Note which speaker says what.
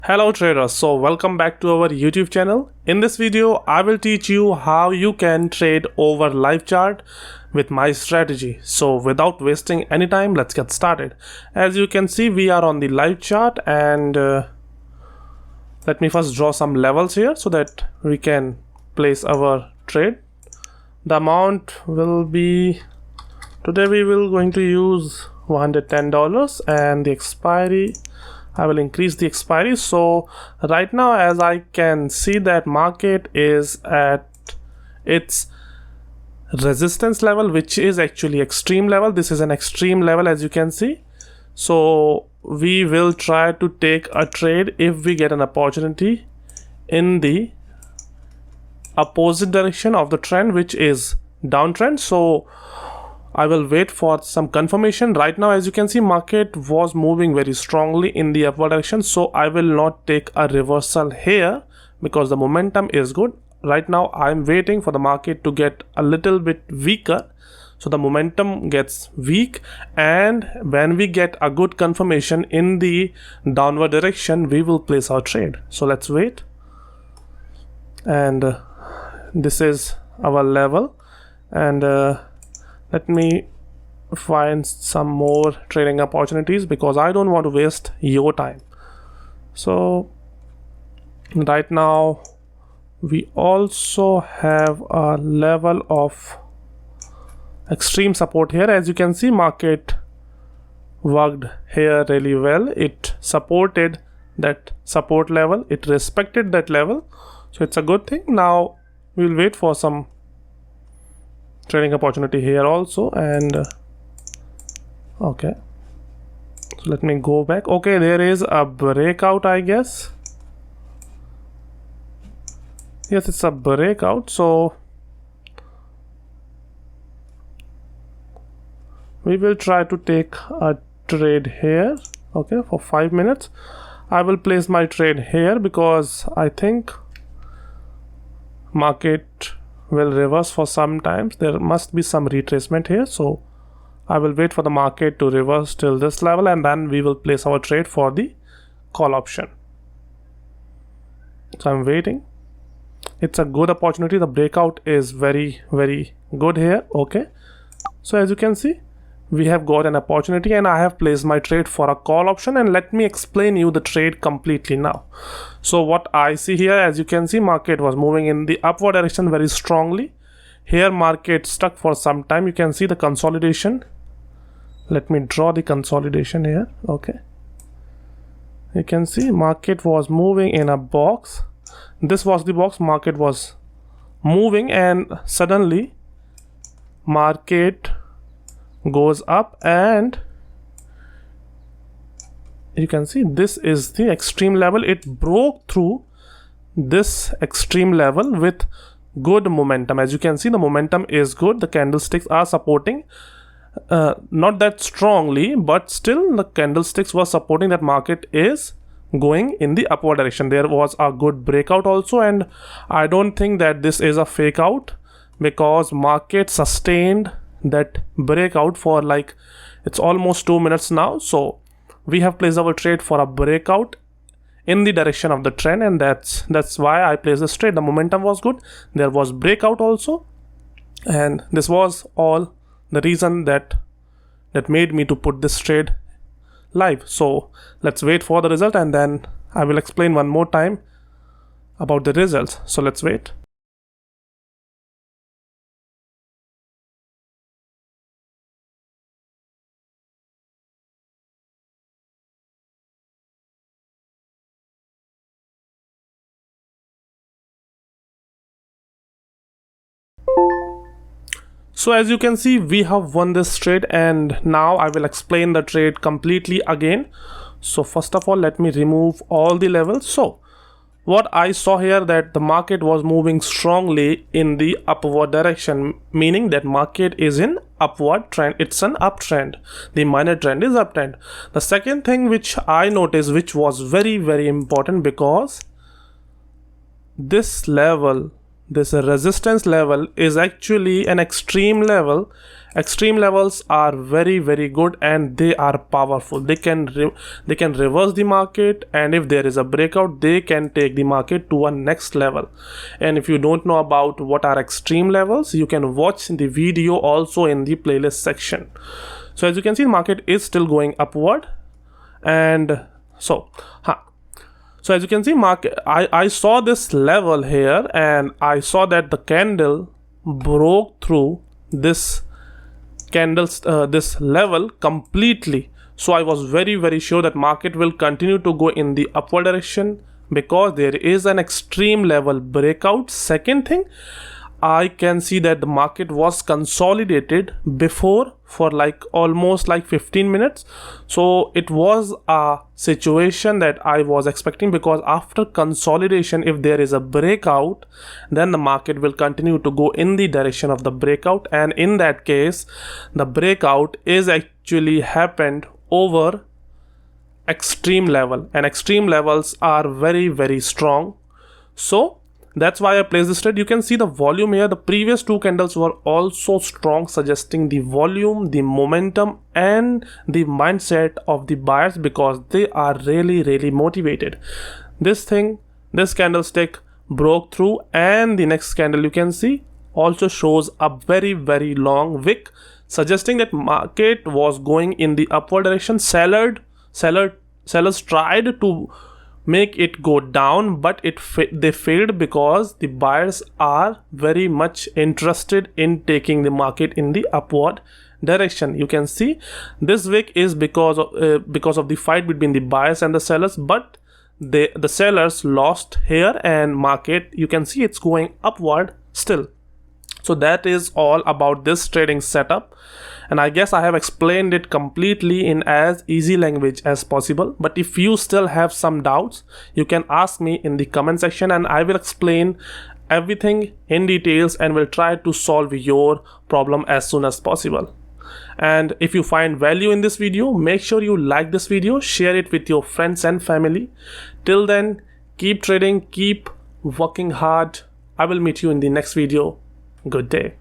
Speaker 1: Hello traders, so welcome back to our YouTube channel. In this video, I will teach you how you can trade over live chart with my strategy. So without wasting any time, let's get started. As you can see, we are on the live chart, and let me first draw some levels here so that we can place our trade. The amount will be, today we will going to use $110, and the expiry, I will increase the expiry. So right now, as I can see, that market is at its resistance level, which is actually extreme level. This is an extreme level, as you can see. So we will try to take a trade if we get an opportunity in the opposite direction of the trend, which is downtrend. So I will wait for some confirmation. Right now, as you can see, market was moving very strongly in the upward direction, so I will not take a reversal here because the momentum is good. Right now, I'm waiting for the market to get a little bit weaker, so the momentum gets weak, and when we get a good confirmation in the downward direction, we will place our trade. So let's wait, and this is our level, and let me find some more trading opportunities because I don't want to waste your time. So right now we also have a level of extreme support here. As you can see, market worked here really well. It supported that support level, it respected that level, so it's a good thing. Now we'll wait for some trading opportunity here also, and okay, so let me go back. Okay, there is a breakout, I guess. Yes, it's a breakout, so we will try to take a trade here. Okay, for 5 minutes I will place my trade here because I think market will reverse for some time. There must be some retracement here, so I will wait for the market to reverse till this level, and then we will place our trade for the call option. So I'm waiting. It's a good opportunity. The breakout is very good here. Okay, so as you can see, we have got an opportunity, and I have placed my trade for a call option, and let me explain you the trade completely now. So what I see here, as you can see, market was moving in the upward direction very strongly. Here market stuck for some time. You can see the consolidation. Let me draw the consolidation here. Okay, you can see market was moving in a box. This was the box. Market was moving, and suddenly market goes up, and you can see this is the extreme level. It broke through this extreme level with good momentum. As you can see, the momentum is good. The candlesticks are supporting, not that strongly, but still the candlesticks were supporting that market is going in the upward direction. There was a good breakout also, and I don't think that this is a fake out because market sustained that breakout for like, it's almost 2 minutes now. So we have placed our trade for a breakout in the direction of the trend, and that's why I placed this trade. The momentum was good, there was breakout also, and this was all the reason that made me to put this trade live. So let's wait for the result, and then I will explain one more time about the results. So let's wait. So as you can see, we have won this trade, and now I will explain the trade completely again. So first of all, let me remove all the levels. So what I saw here, that the market was moving strongly in the upward direction, meaning that market is in upward trend. It's an uptrend. The minor trend is uptrend. The second thing which I noticed, which was very important, because this level this resistance level is actually an extreme level. Extreme levels are very, very good, and they are powerful. They can reverse the market, and if there is a breakout, they can take the market to a next level. And if you don't know about what are extreme levels, you can watch the video also in the playlist section. So as you can see, the market is still going upward, and so as you can see, I saw this level here, and I saw that the candle broke through this this level completely. So I was very, very sure that market will continue to go in the upward direction because there is an extreme level breakout. Second thing, I can see that the market was consolidated before for almost 15 minutes. So it was a situation that I was expecting, because after consolidation, if there is a breakout, then the market will continue to go in the direction of the breakout. And in that case, the breakout is actually happened over extreme level, and extreme levels are very, very strong. So that's why I placed this trade. You can see the volume here. The previous two candles were also strong, suggesting the volume, the momentum, and the mindset of the buyers, because they are really, really motivated. This candlestick broke through, and the next candle you can see also shows a very, very long wick, suggesting that market was going in the upward direction. Sellers tried to make it go down, but they failed, because the buyers are very much interested in taking the market in the upward direction. You can see this wick is because of the fight between the buyers and the sellers, but the sellers lost here, and market, you can see it's going upward still. So that is all about this trading setup, and I guess I have explained it completely in as easy language as possible. But if you still have some doubts, you can ask me in the comment section, and I will explain everything in details and will try to solve your problem as soon as possible. And if you find value in this video, make sure you like this video, share it with your friends and family. Till then, keep trading, keep working hard. I will meet you in the next video. Good day.